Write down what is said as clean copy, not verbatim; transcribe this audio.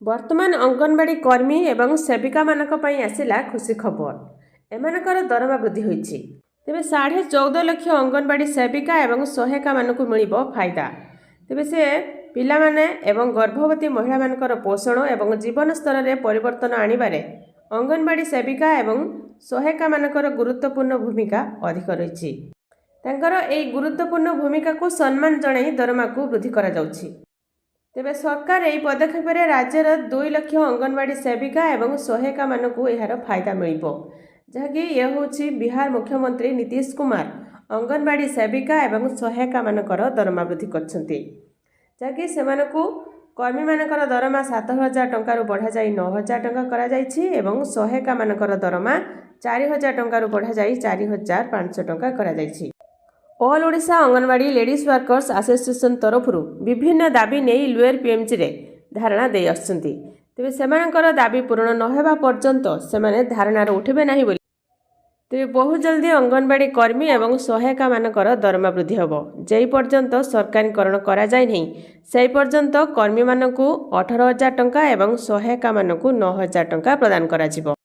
वर्तमान अंगनवाड़ी कर्मी एवं सेविका मानक पई आसिला खुशी खबर। एमानकर दरमा वृद्धि होईछि। तेबे 14.5 लाख अंगनवाड़ी सेविका एवं सहायिका मानकु मिलिबो फायदा। तेबे से पिला माने एवं गर्भवती महिला मानकर पोषण एवं जीवन स्तर रे परिवर्तन आनिबारे अंगनवाड़ी सेविका एवं सहायिका मानकर गुरुत्वपूर्ण भूमिका अधिक रहिछि। तांकर एई गुरुत्वपूर्ण भूमिका को सम्मान जणाई दरमा को वृद्धि करा जाउछि। तेबे सरकार यह पदक्षेप राज्यर 2 लाख अंगनवाड़ी सेविका एवं सहायिका मानकु एहार फायदा मिलिबो। जहाँकि यह होछि बिहार मुख्यमंत्री नीतीश कुमार अंगनवाड़ी सेविका एवं सहायिका मानकर दरमा वृद्धि करछन्ति। जहाँकि सेमानकु कर्मी मानकर दरमा 7,000 टंका बढ़ा जाई 9,000 टंका करा जाइछि एवं सहायिका मानकर दरमा 4,000 टंका बढ़ा जाई 4,500 टंका करा जाइछि। All Odisha anganwadi ladies workers association तरफ विभिन्न दाबी नहीं लुएर पीएमजी रे धारणा दे आछन्ति। तेबे सेमानकर दाबी पूर्ण न हेबा पर्यंत सेमाने धारणार उठिबे नाही बोली। तेबे बहु जल्दी अंगनवाड़ी कर्मी एवं सहायिका मानकर दरमा वृद्धि हेबो। जेई पर्यंत सरकारीकरण करा जाय नहीं सेई पर्यंत कर्मी मानकु 18,000 टंका एवं सहायिका मानकु 9,000 टंका प्रदान करा जिवो।